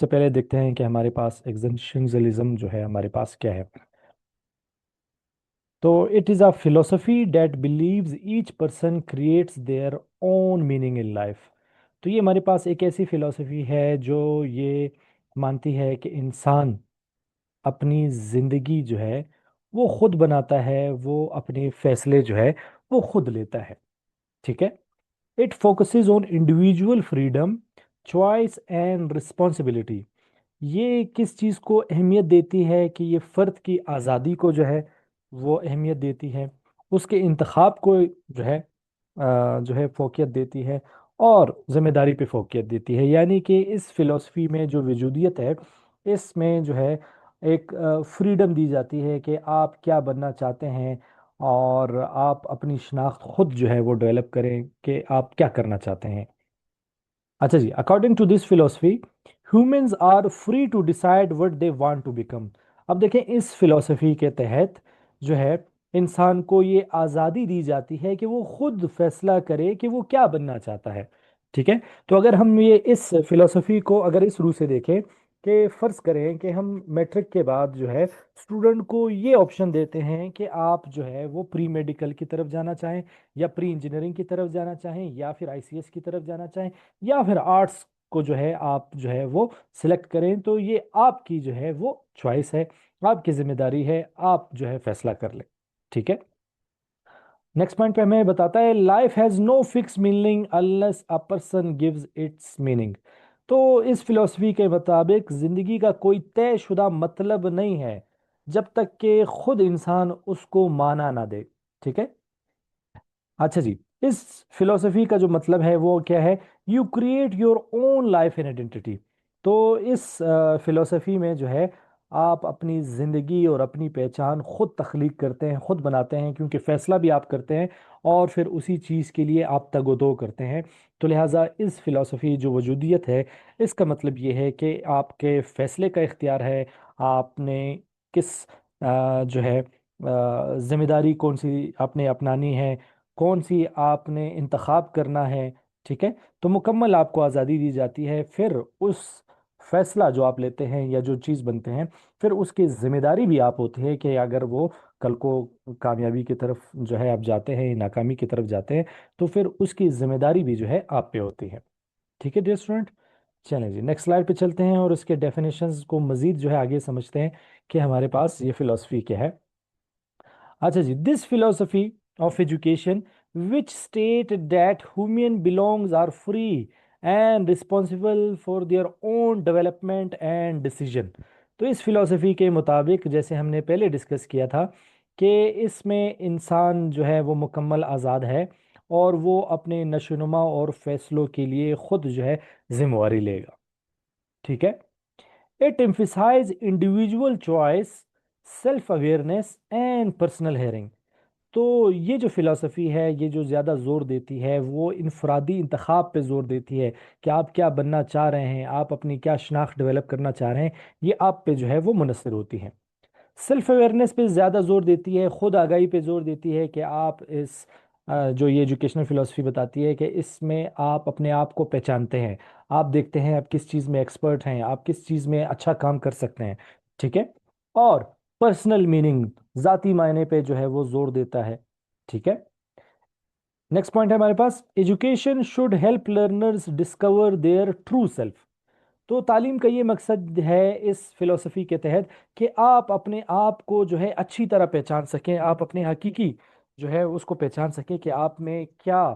सबसे पहले देखते हैं कि हमारे पास एग्जिस्टेंशियलिज्म जो है हमारे पास क्या है। तो it is a philosophy that believes each person creates their own meaning in life. तो ये हमारे पास एक ऐसी फिलोसफी है जो ये मानती है कि इंसान अपनी ज़िंदगी जो है वो खुद बनाता है, वो अपने फैसले जो है वो खुद लेता है। ठीक है। It focuses on individual freedom, choice and responsibility. ये किस चीज़ को अहमियत देती है कि ये फ़र्द की आज़ादी को जो है वो अहमियत देती है, उसके इंतखाब को जो है फोकियत देती है, और ज़िम्मेदारी पे फोकियत देती है। यानी कि इस फिलॉसफी में जो वजूदियत है, इसमें जो है एक फ्रीडम दी जाती है कि आप क्या बनना चाहते हैं, और आप अपनी शनाख्त खुद जो है वो डेवलप करें कि आप क्या करना चाहते हैं। अच्छा जी, according to this philosophy humans are free to decide what they want to become. अब देखें, इस फिलोसफी के तहत जो है इंसान को ये आज़ादी दी जाती है कि वो खुद फैसला करे कि वो क्या बनना चाहता है। ठीक है। तो अगर हम ये इस फिलोसफी को अगर इस रूप से देखें कि फ़र्ज़ करें कि हम मैट्रिक के बाद जो है स्टूडेंट को ये ऑप्शन देते हैं कि आप जो है वो प्री मेडिकल की तरफ जाना चाहें, या प्री इंजीनियरिंग की तरफ जाना चाहें, या फिर आईसीएस की तरफ जाना चाहें, या फिर आर्ट्स को जो है आप जो है वो सिलेक्ट करें। तो ये आपकी जो है वो चॉइस है, आपकी जिम्मेदारी है, आप जो है फैसला कर लें। ठीक है। नेक्स्ट पॉइंट पे हमें बताता है life has no fix meaning unless a person gives its meaning. तो इस फिलॉसफी के मुताबिक जिंदगी का कोई तयशुदा मतलब नहीं है जब तक कि खुद इंसान उसको माना ना दे। ठीक है। अच्छा जी, इस फिलोसफी का जो मतलब है वो क्या है? You create your own life and identity. तो इस फिलोसफी में जो है आप अपनी ज़िंदगी और अपनी पहचान खुद तख्लीक करते हैं, खुद बनाते हैं, क्योंकि फ़ैसला भी आप करते हैं और फिर उसी चीज़ के लिए आप तगोदो करते हैं। तो लिहाजा इस फिलोसफी जो वजूदियत है, इसका मतलब ये है कि आपके फ़ैसले का इख्तियार है। आपने किस जो है जिम्मेदारी कौन सी आपने अपनानी है, कौन सी आपने इंतखाब करना है। ठीक है। तो मुकम्मल आपको आज़ादी दी जाती है। फिर उस फैसला जो आप लेते हैं या जो चीज़ बनते हैं, फिर उसकी जिम्मेदारी भी आप होती है कि अगर वो कल को कामयाबी की तरफ जो है आप जाते हैं, नाकामी की तरफ जाते हैं, तो फिर उसकी जिम्मेदारी भी जो है आप पे होती है। ठीक है डियर स्टूडेंट। चलें जी, नेक्स्ट स्लाइड पे चलते हैं और इसके डेफिनेशंस को मज़ीद जो है आगे समझते हैं कि हमारे पास ये फिलॉसफी क्या है। अच्छा जी, this philosophy of education which state that human belongs are free and responsible for their own development and decision. तो इस फिलोसफी के मुताबिक, जैसे हमने पहले डिस्कस किया था, कि इसमें इंसान जो है वो मुकम्मल आज़ाद है और वो अपने नशोनुमा और फैसलों के लिए खुद जो है जिम्मेवारी लेगा। ठीक है। It emphasise individual choice, self awareness and personal hearing. तो ये जो फिलॉसफी है, ये जो ज़्यादा जोर देती है वो इनफरादी इंतखाब पे जोर देती है कि आप क्या बनना चाह रहे हैं, आप अपनी क्या शनाख्त डेवलप करना चाह रहे हैं, ये आप पे जो है वो मुनसर होती है। सेल्फ अवेयरनेस पे ज़्यादा जोर देती है, खुद आगाही पे जोर देती है कि आप इस जो ये एजुकेशनल फिलोसफी बताती है कि इसमें आप अपने आप को पहचानते हैं, आप देखते हैं आप किस चीज़ में एक्सपर्ट हैं, आप किस चीज़ में अच्छा काम कर सकते हैं। ठीक है। और पर्सनल मीनिंग, ज़ाती मायने पे जो है वो जोर देता है। ठीक है। नेक्स्ट पॉइंट है हमारे पास, education should help learners discover their true self. तो तालीम का ये मकसद है इस फिलॉसफी के तहत कि आप अपने आप को जो है अच्छी तरह पहचान सकें, आप अपने हकीकी जो है उसको पहचान सकें कि आप में क्या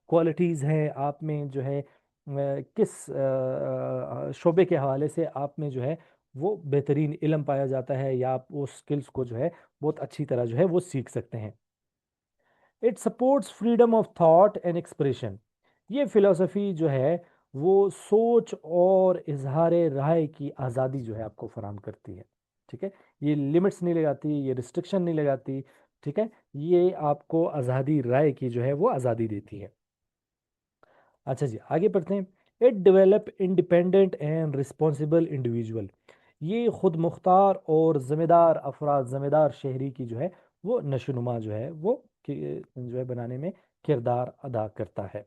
क्वालिटीज़ हैं, आप में जो है किस शोबे के हवाले से आप में जो है वो बेहतरीन इल्म पाया जाता है, या आप वो स्किल्स को जो है बहुत अच्छी तरह जो है वो सीख सकते हैं। It supports freedom of thought and expression. ये फिलॉसफी जो है वो सोच और इजहार राय की आज़ादी जो है आपको फराहम करती है। ठीक है। ये लिमिट्स नहीं लगाती, ये रिस्ट्रिक्शन नहीं लगाती। ठीक है। ये आपको आज़ादी राय की जो है वो आज़ादी देती है। अच्छा जी, आगे बढ़ते हैं। It develop independent and responsible individual. ये खुद मुख्तार और ज़िम्मेदार अफराद, ज़िम्मेदार शहरी की जो है वो नशोनुमा जो है वो जो है बनाने में किरदार अदा करता है।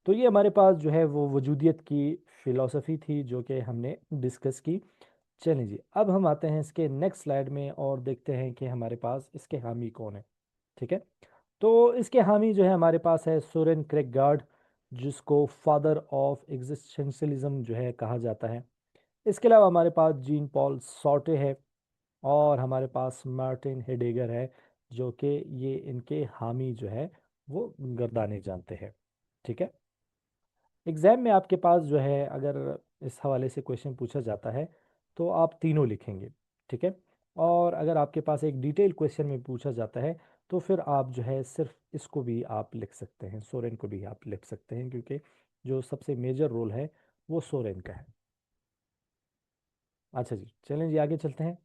तो ये हमारे पास जो है वो वजूदियत की फ़िलॉसफ़ी थी जो कि हमने डिस्कस की। चलें जी, अब हम आते हैं इसके नेक्स्ट स्लाइड में और देखते हैं कि हमारे पास इसके हामी कौन है। ठीक है, तो इसके हामी जो है हमारे पास है सोरेन क्रेगगार्ड, जिसको फादर ऑफ एग्जिस्टेंशलिज्म जो है कहा जाता है। इसके अलावा हमारे पास जीन पॉल सॉर्टे है, और हमारे पास मार्टिन हेडेगर है, जो कि ये इनके हामी जो है वो गर्दाने जानते हैं। ठीक है, एग्ज़ाम में आपके पास जो है अगर इस हवाले से क्वेश्चन पूछा जाता है तो आप तीनों लिखेंगे। ठीक है, और अगर आपके पास एक डिटेल क्वेश्चन में पूछा जाता है तो फिर आप जो है सिर्फ इसको भी आप लिख सकते हैं, सोरेन को भी आप लिख सकते हैं, क्योंकि जो सबसे मेजर रोल है वो सोरेन का है। अच्छा जी, चलें जी आगे चलते हैं।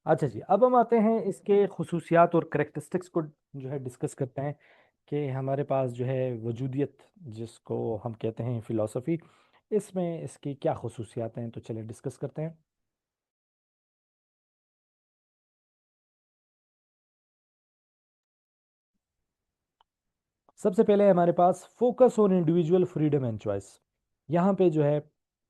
अच्छा जी, अब हम आते हैं इसके खसूसियात और करेक्टरिस्टिक्स को जो है डिस्कस करते हैं कि हमारे पास जो है वजूदियत, जिसको हम कहते हैं फ़िलासफ़ी, इसमें इसकी क्या खसूसियात हैं, तो चलिए डिस्कस करते हैं। सबसे पहले हमारे पास focus on individual freedom and choice. यहाँ पे जो है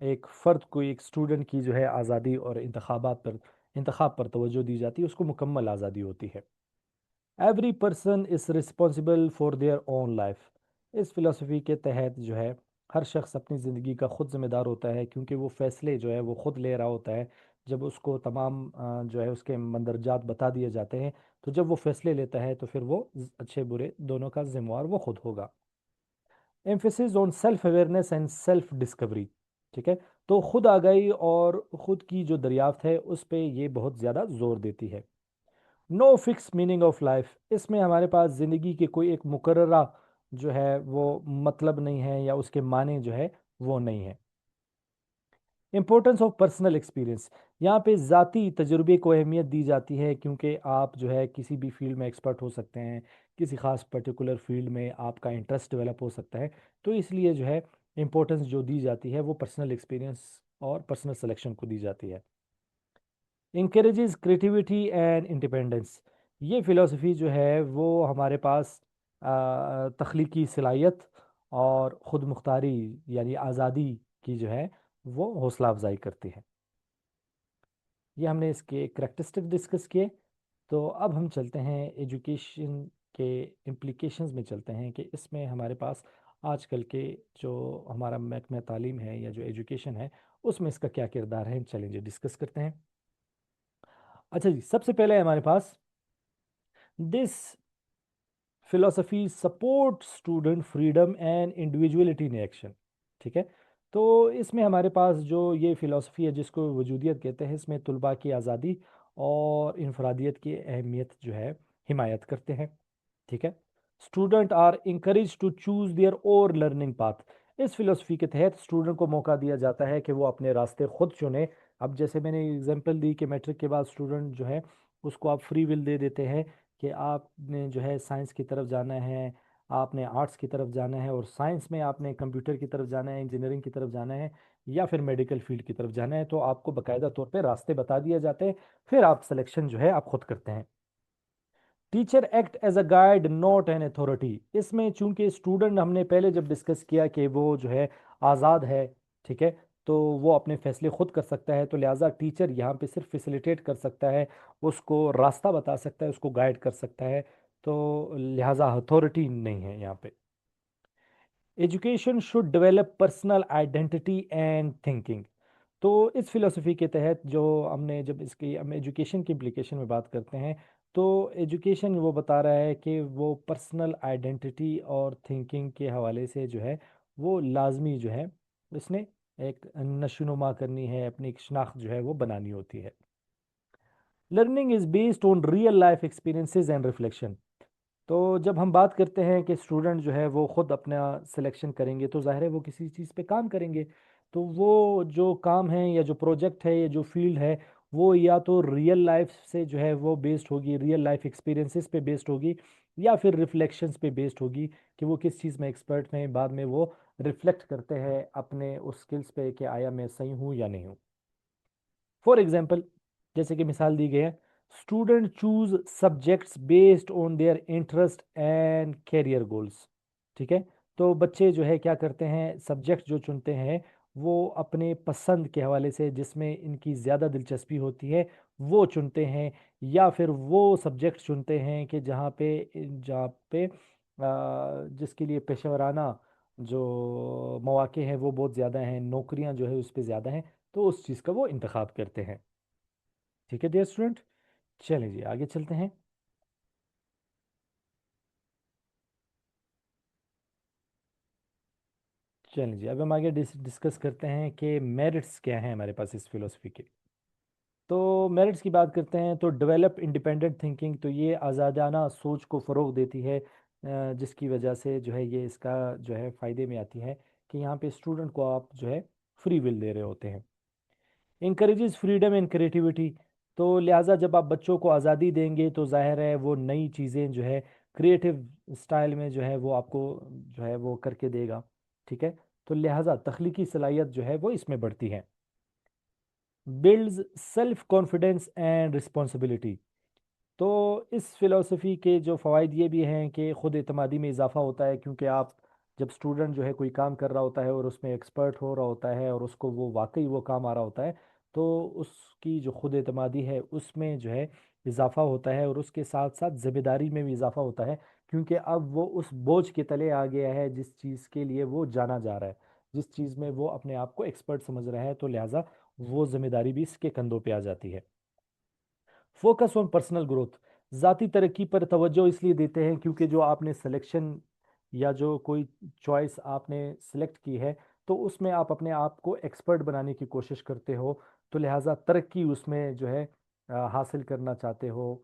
एक फ़र्द को, एक स्टूडेंट की जो है आज़ादी और इंतखाब पर तवज्जो दी जाती है, उसको मुकम्मल आज़ादी होती है। Every person is responsible for their own life. इस फिलॉसफी के तहत जो है हर शख्स अपनी ज़िंदगी का ख़ुद ज़िम्मेदार होता है, क्योंकि वो फ़ैसले जो है वो ख़ुद ले रहा होता है। जब उसको तमाम जो है उसके मंदरजात बता दिए जाते हैं, तो जब वो फ़ैसले लेता है तो फिर वो अच्छे बुरे दोनों का ज़िम्मेवार वो ख़ुद होगा। Emphasis on self awareness and self discovery. ठीक है, तो खुद आगाही और ख़ुद की जो दरियाफ्त है उस पे ये बहुत ज़्यादा ज़ोर देती है। No fix meaning of life. इसमें हमारे पास ज़िंदगी के कोई एक मुकर्ररा जो है वो मतलब नहीं है, या उसके माने जो है वो नहीं है। Importance of personal experience. यहाँ पे ज़ाती तजुर्बे को अहमियत दी जाती है, क्योंकि आप जो है किसी भी फील्ड में एक्सपर्ट हो सकते हैं, किसी ख़ास पर्टिकुलर फील्ड में आपका इंटरेस्ट डेवलप हो सकता है, तो इसलिए जो है इम्पोर्टेंस जो दी जाती है वो पर्सनल एक्सपीरियंस और पर्सनल सिलेक्शन को दी जाती है। Encourages creativity and independence. ये फ़िलासफ़ी जो है वो हमारे पास तख्लीकी सलाहियत और ख़ुद मुख्तारी यानी आज़ादी की जो है वो हौसला अफजाई करती है। ये हमने इसके करैक्टरिस्टिक डिस्कस किए। तो अब हम चलते हैं एजुकेशन के इम्प्लीकेशंस में, चलते हैं कि इसमें हमारे पास आजकल के जो हमारा महकमा तालीम है या जो एजुकेशन है उसमें इसका क्या किरदार है, चलेंगे डिस्कस करते हैं। अच्छा जी, सबसे पहले हमारे पास this philosophy support student freedom and individuality in action. ठीक है, तो इसमें हमारे पास जो ये फिलोसफी है जिसको वजूदियत कहते हैं, इसमें तुलबा की आज़ादी और इनफरादियत की अहमियत जो है हिमायत करते हैं। ठीक है, student are encourage to choose their own learning path. इस फिलोसफी के तहत स्टूडेंट को मौका दिया जाता है कि वो अपने रास्ते खुद चुने। अब जैसे मैंने एग्जांपल दी कि मैट्रिक के बाद स्टूडेंट जो है उसको आप फ्री विल दे देते हैं कि आपने जो है साइंस की तरफ जाना है, आपने आर्ट्स की तरफ जाना है, और साइंस में आपने कंप्यूटर की तरफ जाना है, इंजीनियरिंग की तरफ जाना है, या फिर मेडिकल फील्ड की तरफ जाना है, तो आपको बाकायदा तौर पे रास्ते बता दिए जाते हैं, फिर आप सिलेक्शन जो है आप खुद करते हैं। Teacher act as a guide not an authority. इसमें चूंकि स्टूडेंट, हमने पहले जब डिस्कस किया कि वो जो है आज़ाद है, ठीक है, तो वो अपने फैसले खुद कर सकता है, तो लिहाजा टीचर यहाँ पे सिर्फ फैसिलिटेट कर सकता है, उसको रास्ता बता सकता है, उसको गाइड कर सकता है, तो लिहाजा अथॉरिटी नहीं है यहाँ पे। Education should develop personal identity and thinking. तो इस फिलोसफी के तहत जो हमने, जब इसकी हम एजुकेशन की इम्प्लीकेशन में बात करते हैं, तो एजुकेशन वो बता रहा है कि वो पर्सनल आइडेंटिटी और थिंकिंग के हवाले से जो है वो लाजमी जो है इसने एक नशोनुमा करनी है, अपनी एक शनाख्त जो है वो बनानी होती है। Learning is based on real life experiences and reflection. तो जब हम बात करते हैं कि स्टूडेंट जो है वो ख़ुद अपना सिलेक्शन करेंगे, तो ज़ाहिर है वो किसी चीज़ पे काम करेंगे, तो वो जो काम है या जो प्रोजेक्ट है या जो फील्ड है वो या तो रियल लाइफ से जो है वो बेस्ड होगी, रियल लाइफ एक्सपीरियंसेस पे बेस्ड होगी, या फिर रिफ्लेक्शंस पे बेस्ड होगी कि वो किस चीज़ में एक्सपर्ट हैं, बाद में वो रिफ्लेक्ट करते हैं अपने उस स्किल्स पे कि आया मैं सही हूँ या नहीं हूँ। फॉर एग्जाम्पल, जैसे कि मिसाल दी गई है, student choose subjects based on their interest and career goals. ठीक है, तो बच्चे जो है क्या करते हैं, सब्जेक्ट जो चुनते हैं वो अपने पसंद के हवाले से, जिसमें इनकी ज़्यादा दिलचस्पी होती है वो चुनते हैं, या फिर वो सब्जेक्ट चुनते हैं कि जहाँ पे जिसके लिए पेशेवराना जो मौके हैं वो बहुत ज़्यादा हैं, नौकरियां जो है उस पर ज़्यादा हैं, तो उस चीज़ का वो इंतखाब करते हैं। ठीक है डियर स्टूडेंट, चलिए जी आगे चलते हैं। चलिए जी अब हम आगे डिस्कस करते हैं कि मेरिट्स क्या हैं हमारे पास इस फिलोसफी के। तो मेरिट्स की बात करते हैं तो डेवलप इंडिपेंडेंट थिंकिंग, तो ये आज़ादाना सोच को फ़रोग देती है, जिसकी वजह से जो है ये इसका जो है फ़ायदे में आती है कि यहाँ पे स्टूडेंट को आप जो है फ्री विल दे रहे होते हैं। इंकरेजेस फ्रीडम एंड क्रिएटिविटी, तो लिहाजा जब आप बच्चों को आज़ादी देंगे तो जाहिर है वो नई चीज़ें जो है क्रिएटिव स्टाइल में जो है वो आपको जो है वो करके देगा। ठीक है, तो लिहाजा तख्लीकी सलाहियत जो है वो इसमें बढ़ती है। Builds self confidence and responsibility, तो इस फिलॉसफी के जो फ़वाइद ये भी हैं कि ख़ुद एतमादी में इजाफ़ा होता है, क्योंकि आप जब स्टूडेंट जो है कोई काम कर रहा होता है और उसमें एक्सपर्ट हो रहा होता है और उसको वो वाकई वो काम आ रहा होता है, तो उसकी जो ख़ुद एतमादी है उसमें जो है इजाफ़ा होता है, और उसके साथ साथ ज़िम्मेदारी में भी इजाफ़ा होता है, क्योंकि अब वो उस बोझ के तले आ गया है जिस चीज़ के लिए वो जाना जा रहा है, जिस चीज़ में वो अपने आप को एक्सपर्ट समझ रहा है, तो लिहाजा वो ज़िम्मेदारी भी इसके कंधों पे आ जाती है। फोकस ऑन पर्सनल ग्रोथ, ज़ाती तरक्की पर तवज्जो इसलिए देते हैं क्योंकि जो आपने सिलेक्शन या जो कोई चॉइस आपने सेलेक्ट की है, तो उसमें आप अपने आप को एक्सपर्ट बनाने की कोशिश करते हो, तो लिहाजा तरक्की उसमें जो है हासिल करना चाहते हो।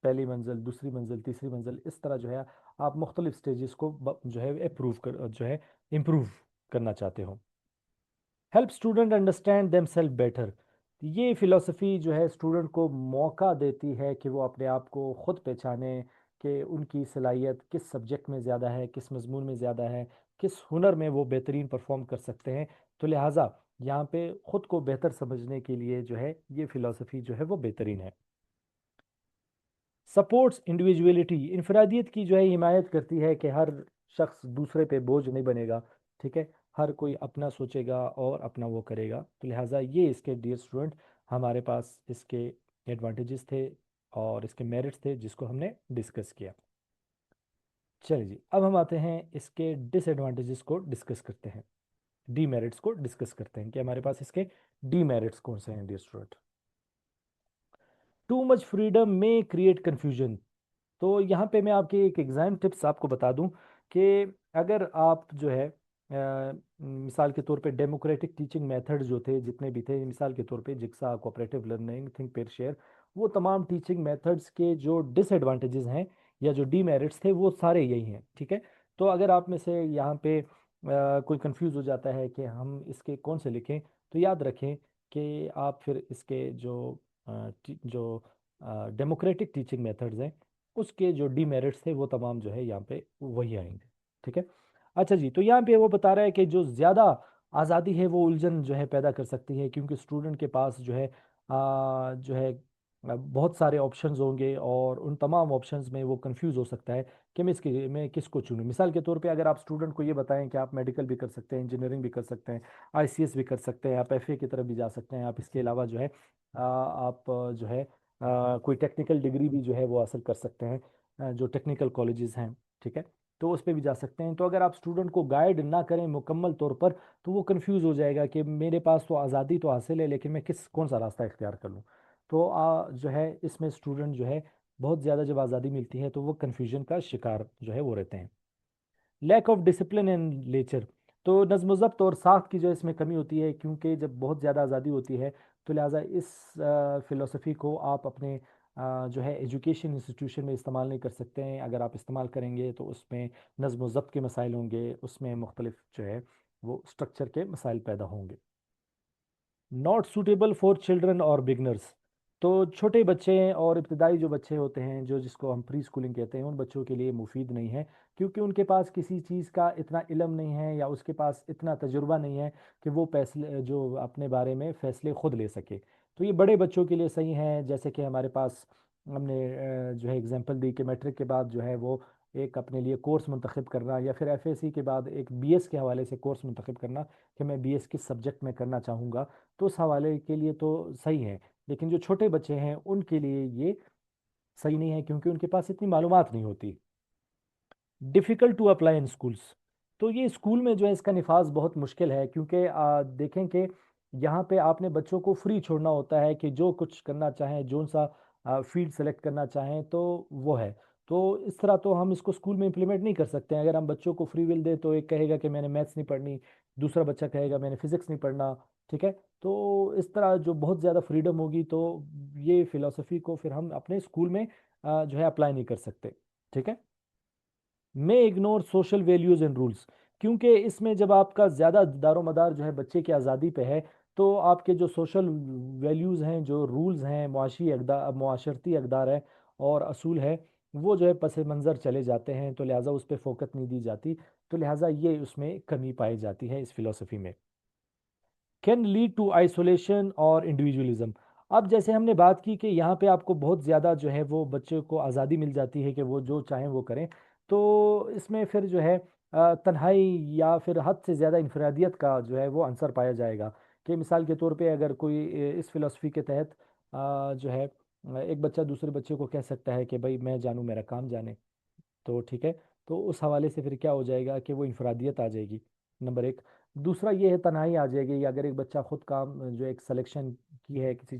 पहली मंजिल, दूसरी मंजिल, तीसरी मंजिल, इस तरह जो है आप मुख्तलिफ स्टेजेस को जो है अप्रूव कर जो है इम्प्रूव करना चाहते हो। Help student understand them self better, ये फिलॉसफी जो है स्टूडेंट को मौका देती है कि वो अपने आप को खुद पहचाने कि उनकी सलाहियत किस सब्जेक्ट में ज़्यादा है, किस मजमून में ज़्यादा है, किस हुनर में वो बेहतरीन परफॉर्म कर सकते हैं, तो लिहाजा यहाँ पे ख़ुद को बेहतर समझने के लिए जो है ये फ़िलासफ़ी जो है वो बेहतरीन है। सपोर्ट्स इंडिविजुअलिटी, इनफरादियत की जो है हिमायत करती है कि हर शख्स दूसरे पे बोझ नहीं बनेगा। ठीक है, हर कोई अपना सोचेगा और अपना वो करेगा, तो लिहाजा ये इसके डियर स्टूडेंट हमारे पास इसके एडवांटेजेस थे और इसके मेरिट्स थे जिसको हमने डिस्कस किया। चलिए जी अब हम आते हैं इसके डिसएडवांटेजेस को डिस्कस करते हैं, डीमेरिट्स को डिस्कस करते हैं कि हमारे पास इसके डीमेरिट्स कौन से हैं dear student. Too much freedom में क्रिएट कन्फ्यूजन, तो यहाँ पे मैं आपके एक एग्ज़ाम टिप्स आपको बता दूं कि अगर आप जो है मिसाल के तौर पे डेमोक्रेटिक टीचिंग मेथड जो थे जितने भी थे, मिसाल के तौर पे jigsaw, cooperative learning, think pair share, वो तमाम टीचिंग मेथड्स के जो डिसएडवांटेजेस हैं या जो डीमेरिट्स थे वो सारे यही हैं। ठीक है, तो अगर आप में से यहाँ पे कोई कंफ्यूज हो जाता है कि हम इसके कौन से लिखें, तो याद रखें कि आप फिर इसके जो डेमोक्रेटिक टीचिंग मेथड्स हैं उसके जो डीमेरिट्स थे वो तमाम जो है यहाँ पे वही आएंगे। ठीक है, अच्छा जी, तो यहाँ पे वो बता रहा है कि जो ज़्यादा आज़ादी है वो उलझन जो है पैदा कर सकती है, क्योंकि स्टूडेंट के पास बहुत सारे ऑप्शंस होंगे और उन तमाम ऑप्शंस में वो कंफ्यूज हो सकता है कि मैं किसको चुनूँ। मिसाल के तौर पे अगर आप स्टूडेंट को ये बताएं कि आप मेडिकल भी कर सकते हैं, इंजीनियरिंग भी कर सकते हैं, आईसीएस भी कर सकते हैं, आप एफए की तरफ भी जा सकते हैं, आप इसके अलावा जो है आप जो है कोई टेक्निकल डिग्री भी जो है वो हासिल कर सकते हैं, जो टेक्निकल कॉलेजेस हैं। ठीक है, तो उस पर भी जा सकते हैं। तो अगर आप स्टूडेंट को गाइड ना करें मुकम्मल तौर पर, तो वो कंफ्यूज हो जाएगा कि मेरे पास तो आज़ादी तो हासिल है लेकिन मैं कौन सा रास्ता इख्तियार कर लूँ। तो जो है इसमें स्टूडेंट जो है बहुत ज़्यादा जब आज़ादी मिलती है तो वो कन्फ्यूजन का शिकार जो है वो रहते हैं। लैक ऑफ डिसिप्लिन एंड लेचर, तो नज़्म ज़ब्त और साख्त की जो इसमें कमी होती है, क्योंकि जब बहुत ज़्यादा आज़ादी होती है तो लिहाजा इस फ़िलासफ़ी को आप अपने जो है एजुकेशन इंस्टीट्यूशन में इस्तेमाल नहीं कर सकते हैं। अगर आप इस्तेमाल करेंगे तो उसमें नज़्म ज़ब्त के मसाइल होंगे, उसमें मुख्तलिफ जो है वो स्ट्रक्चर के मसाइल पैदा होंगे। नॉट सूटेबल फॉर चिल्ड्रन और बिगनर्स, तो छोटे बच्चे और इब्तदाई जो बच्चे होते हैं, जो जिसको हम प्री स्कूलिंग कहते हैं, उन बच्चों के लिए मुफीद नहीं है, क्योंकि उनके पास किसी चीज़ का इतना इल्म नहीं है या उसके पास इतना तजुर्बा नहीं है कि वो फैसले जो अपने बारे में फ़ैसले खुद ले सके। तो ये बड़े बच्चों के लिए सही है, जैसे कि हमारे पास हमने जो है एग्जांपल दी कि मैट्रिक के बाद जो है वो एक अपने लिए कोर्स मुंतखब करना, या फिर एफएससी के बाद एक बीएस के हवाले से कोर्स मुंतखब करना कि मैं बीएस किस सब्जेक्ट में करना चाहूँगा। तो उस हवाले के लिए तो सही है। लेकिन जो छोटे बच्चे हैं उनके लिए ये सही नहीं है, क्योंकि उनके पास इतनी मालूमात नहीं होती। Difficult to apply in schools. तो ये स्कूल में जो है इसका निफाज बहुत मुश्किल है, क्योंकि देखें कि यहाँ पे आपने बच्चों को फ्री छोड़ना होता है कि जो कुछ करना चाहें, जो सा फील्ड सेलेक्ट करना चाहें तो वो है। तो इस तरह तो हम इसको स्कूल में इम्प्लीमेंट नहीं कर सकते हैं। अगर हम बच्चों को फ्री विल दें तो एक कहेगा कि मैंने मैथ्स नहीं पढ़नी, दूसरा बच्चा कहेगा मैंने फिजिक्स नहीं पढ़ना। ठीक है। तो इस तरह जो बहुत ज़्यादा फ्रीडम होगी, तो ये फ़िलासफ़ी को फिर हम अपने स्कूल में जो है अप्लाई नहीं कर सकते। ठीक है। May ignore social values and rules. क्योंकि इसमें जब आपका ज़्यादा दारोमदार जो है बच्चे की आज़ादी पे है, तो आपके जो सोशल वैल्यूज़ हैं, जो रूल्स हैं, मुआशी अकदार, मुआशरती अकदार है और असूल है, वो जो है पस मंज़र चले जाते हैं। तो लिहाजा उस पर फोकस नहीं दी जाती। तो लिहाजा ये उसमें कमी पाई जाती है इस फिलोसफी में। कैन लीड टू आइसोलेशन और इंडिविजुअलिज्म। अब जैसे हमने बात की कि यहाँ पे आपको बहुत ज़्यादा जो है वो बच्चे को आज़ादी मिल जाती है कि वो जो चाहें वो करें। तो इसमें फिर जो है तन्हाई या फिर हद से ज़्यादा इनफरादियत का जो है वो अंसर पाया जाएगा। कि मिसाल के तौर पे अगर कोई इस फिलॉसफी के तहत जो है एक बच्चा दूसरे बच्चे को कह सकता है कि भाई मैं जानूँ मेरा काम जाने। तो ठीक है। तो उस हवाले से फिर क्या हो जाएगा कि वो इनफरादियत आ जाएगी, नंबर एक। दूसरा ये है तन्हाई आ जाएगी। अगर एक बच्चा खुद काम जो एक सिलेक्शन की है किसी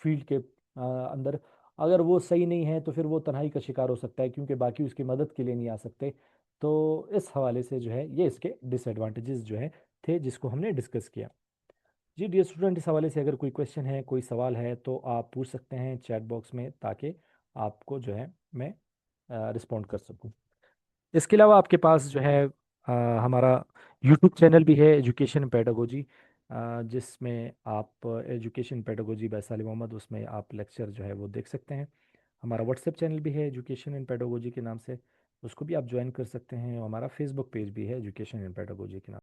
फील्ड के अंदर, अगर वो सही नहीं है तो फिर वो तन्हाई का शिकार हो सकता है, क्योंकि बाकी उसकी मदद के लिए नहीं आ सकते। तो इस हवाले से जो है ये इसके डिसएडवांटेजेस जो है थे, जिसको हमने डिस्कस किया। जी डियर स्टूडेंट, इस हवाले से अगर कोई क्वेश्चन है, कोई सवाल है, तो आप पूछ सकते हैं चैट बॉक्स में, ताकि आपको जो है मैं रिस्पॉन्ड कर सकूं। इसके अलावा आपके पास जो है हमारा यूट्यूब चैनल भी है, एजुकेशन पेडागोजी, जिसमें आप एजुकेशन पेडागोजी बाय सालिम मोहम्मद, उसमें आप लेक्चर जो है वो देख सकते हैं। हमारा व्हाट्सएप चैनल भी है एजुकेशन इन पेडागोजी के नाम से, उसको भी आप ज्वाइन कर सकते हैं। और हमारा फेसबुक पेज भी है एजुकेशन इन पेडागोजी के नाम